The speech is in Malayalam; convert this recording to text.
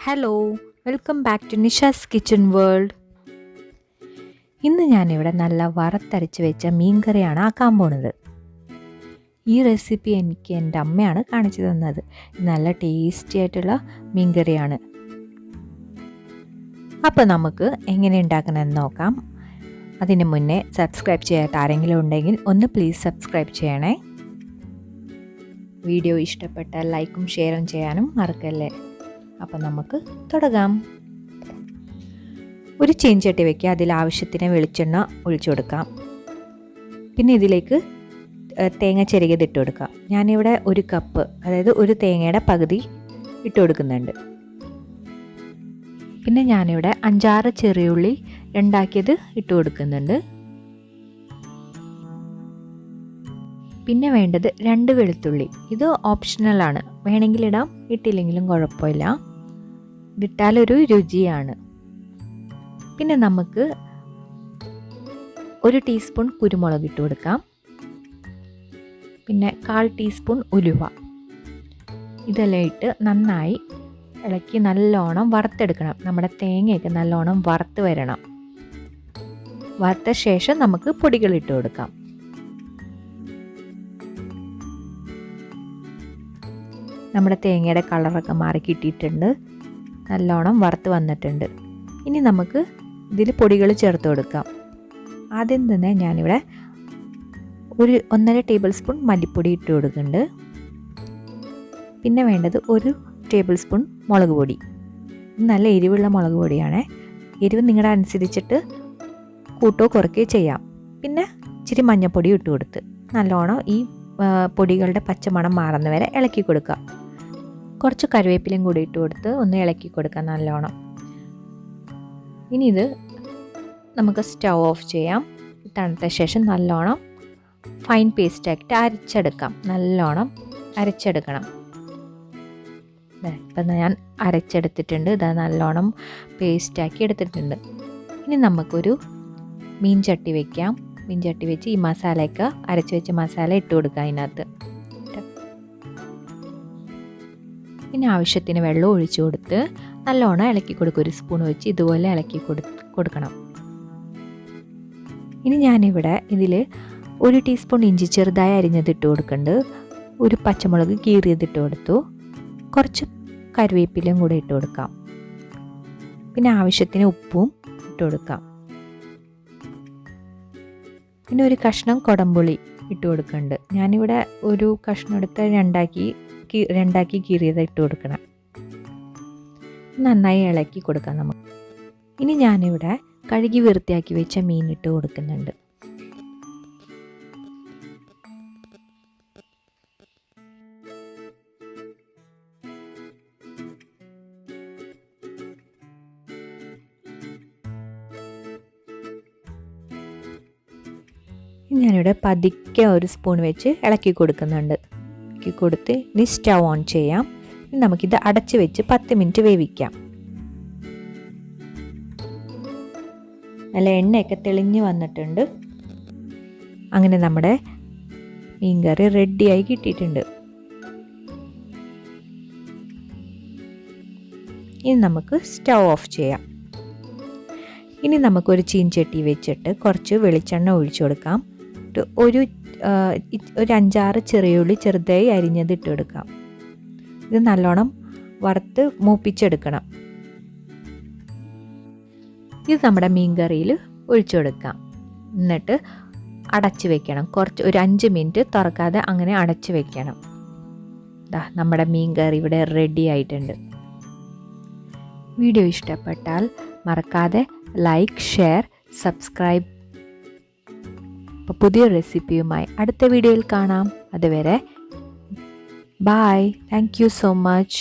Hello, welcome back to Nisha's kitchen world. ഇന്ന് ഞാനിവിടെ നല്ല വറുത്തരച്ച് വെച്ച മീൻകറിയാണ് ആക്കാൻ പോണത്. ഈ റെസിപ്പി എനിക്ക് എൻ്റെ അമ്മയാണ് കാണിച്ചു തന്നത്. നല്ല ടേസ്റ്റി ആയിട്ടുള്ള മീൻകറിയാണ്. അപ്പോൾ നമുക്ക് എങ്ങനെ ഉണ്ടാക്കണമെന്ന് നോക്കാം. അതിന് മുന്നേ സബ്സ്ക്രൈബ് ചെയ്യാത്ത ആരെങ്കിലും ഉണ്ടെങ്കിൽ ഒന്ന് പ്ലീസ് സബ്സ്ക്രൈബ് ചെയ്യണേ. വീഡിയോ ഇഷ്ടപ്പെട്ടാൽ ലൈക്കും ഷെയറും ചെയ്യാനും മറക്കല്ലേ. അപ്പം നമുക്ക് തുടങ്ങാം. ഒരു ചീൻചട്ടി വയ്ക്കുക, അതിൽ ആവശ്യത്തിന് വെളിച്ചെണ്ണ ഒഴിച്ചു കൊടുക്കാം. പിന്നെ ഇതിലേക്ക് തേങ്ങ ചിരകിയത് കൊടുക്കാം. ഞാനിവിടെ ഒരു കപ്പ്, അതായത് ഒരു തേങ്ങയുടെ പകുതി ഇട്ട് കൊടുക്കുന്നുണ്ട്. പിന്നെ ഞാനിവിടെ 5-6 ചെറിയുള്ളി രണ്ടാക്കിയത് ഇട്ട് കൊടുക്കുന്നുണ്ട്. പിന്നെ വേണ്ടത് 2 വെളുത്തുള്ളി. ഇത് ഓപ്ഷണലാണ്, വേണമെങ്കിൽ ഇടാം, ഇട്ടില്ലെങ്കിലും കുഴപ്പമില്ല. ഇട്ടാലൊരു രുചിയാണ്. പിന്നെ നമുക്ക് 1 ടീസ്പൂൺ കുരുമുളക് ഇട്ട് കൊടുക്കാം. പിന്നെ 1/4 ടീസ്പൂൺ ഉലുവ. ഇതെല്ലാം ഇട്ട് നന്നായി ഇളക്കി നല്ലോണം വറുത്തെടുക്കണം. നമ്മുടെ തേങ്ങയൊക്കെ നല്ലോണം വറുത്ത് വരണം. വറുത്ത ശേഷം നമുക്ക് പൊടികൾ ഇട്ട് കൊടുക്കാം. നമ്മുടെ തേങ്ങയുടെ കളറൊക്കെ മാറി കിട്ടിയിട്ടുണ്ട്, നല്ലോണം വറുത്ത് വന്നിട്ടുണ്ട്. ഇനി നമുക്ക് ഇതിൽ പൊടികൾ ചേർത്ത് കൊടുക്കാം. ആദ്യം തന്നെ ഞാനിവിടെ 1.5 ടേബിൾ സ്പൂൺ മല്ലിപ്പൊടി ഇട്ട് കൊടുക്കുന്നുണ്ട്. പിന്നെ വേണ്ടത് 1 ടേബിൾ സ്പൂൺ മുളക് പൊടി. നല്ല എരിവുള്ള മുളക് പൊടിയാണ്. എരിവ് നിങ്ങളുടെ അനുസരിച്ചിട്ട് കൂട്ടോ കുറയ്ക്കുകയോ ചെയ്യാം. പിന്നെ ഇച്ചിരി മഞ്ഞൾപ്പൊടി ഇട്ട് കൊടുത്ത് നല്ലോണം ഈ പൊടികളുടെ പച്ചമണം മാറുന്നവരെ ഇളക്കി കൊടുക്കുക. കുറച്ച് കറിവേപ്പിലയും കൂടി ഇട്ട് കൊടുത്ത് ഒന്ന് ഇളക്കി കൊടുക്കാം നല്ലോണം. ഇനി ഇത് നമുക്ക് സ്റ്റൗ ഓഫ് ചെയ്യാം. തണുത്ത ശേഷം നല്ലോണം ഫൈൻ പേസ്റ്റാക്കിയിട്ട് അരച്ചെടുക്കാം. നല്ലോണം അരച്ചെടുക്കണം. ഇപ്പം ഞാൻ അരച്ചെടുത്തിട്ടുണ്ട്. ഇത് നല്ലോണം പേസ്റ്റാക്കി എടുത്തിട്ടുണ്ട്. ഇനി നമുക്കൊരു മീൻ ചട്ടി വയ്ക്കാം. മീൻ ചട്ടി വെച്ച് ഈ മസാലയൊക്കെ അരച്ച് വെച്ച മസാല ഇട്ട് കൊടുക്കുക അതിനകത്ത്. പിന്നെ ആവശ്യത്തിന് വെള്ളം ഒഴിച്ചു കൊടുത്ത് നല്ലോണം ഇളക്കി കൊടുക്കുക. 1 സ്പൂൺ വെച്ച് ഇതുപോലെ ഇളക്കി കൊടുക്കണം. ഇനി ഞാനിവിടെ ഇതിൽ 1 ടീസ്പൂൺ ഇഞ്ചി ചെറുതായി അരിഞ്ഞത് ഇട്ട് കൊടുക്കുന്നുണ്ട്. 1 പച്ചമുളക് കീറിയത് ഇട്ട് കൊടുത്തു. കുറച്ച് കറിവേപ്പിലയും കൂടെ ഇട്ട് കൊടുക്കാം. പിന്നെ ആവശ്യത്തിന് ഉപ്പും ഇട്ട് കൊടുക്കാം. പിന്നെ 1 കഷ്ണം കുടംപുളി ഇട്ട് കൊടുക്കുന്നുണ്ട്. ഞാനിവിടെ 1 കഷ്ണം എടുത്ത് രണ്ടാക്കി കീറിയത് ഇട്ട് കൊടുക്കണം. നന്നായി ഇളക്കി കൊടുക്കാം നമുക്ക്. ഇനി ഞാനിവിടെ കഴുകി വൃത്തിയാക്കി വെച്ച മീൻ ഇട്ട് കൊടുക്കുന്നുണ്ട്. ഞാനിവിടെ പതുക്കെ 1 സ്പൂൺ വെച്ച് ഇളക്കി കൊടുക്കുന്നുണ്ട്. ഇളക്കി കൊടുത്ത് ഇനി സ്റ്റൗ ഓൺ ചെയ്യാം. ഇനി നമുക്കിത് അടച്ച് വെച്ച് 10 മിനിറ്റ് വേവിക്കാം. നല്ല എണ്ണയൊക്കെ തെളിഞ്ഞ് വന്നിട്ടുണ്ട്. അങ്ങനെ നമ്മുടെ മീൻകറി റെഡിയായി കിട്ടിയിട്ടുണ്ട്. ഇനി നമുക്ക് സ്റ്റൗ ഓഫ് ചെയ്യാം. ഇനി നമുക്കൊരു ചീൻചട്ടി വെച്ചിട്ട് കുറച്ച് വെളിച്ചെണ്ണ ഒഴിച്ചു കൊടുക്കാം. ഒരു 5-6 ചെറിയുള്ളി ചെറുതായി അരിഞ്ഞത് ഇട്ട് കൊടുക്കാം. ഇത് നല്ലോണം വറുത്ത് മൂപ്പിച്ചെടുക്കണം. ഇത് നമ്മുടെ മീൻ കറിയിൽ ഒഴിച്ചു കൊടുക്കാം. എന്നിട്ട് അടച്ച് വെക്കണം. ഒരു 5 മിനിറ്റ് തുറക്കാതെ അങ്ങനെ അടച്ച് വെക്കണം. നമ്മുടെ മീൻ കറി ഇവിടെ റെഡി ആയിട്ടുണ്ട്. വീഡിയോ ഇഷ്ടപ്പെട്ടാൽ മറക്കാതെ ലൈക്ക്, ഷെയർ, സബ്സ്ക്രൈബ്. അപ്പോൾ പുതിയ റെസിപ്പിയുമായി അടുത്ത വീഡിയോയിൽ കാണാം. അതുവരെ bye. Thank you so much.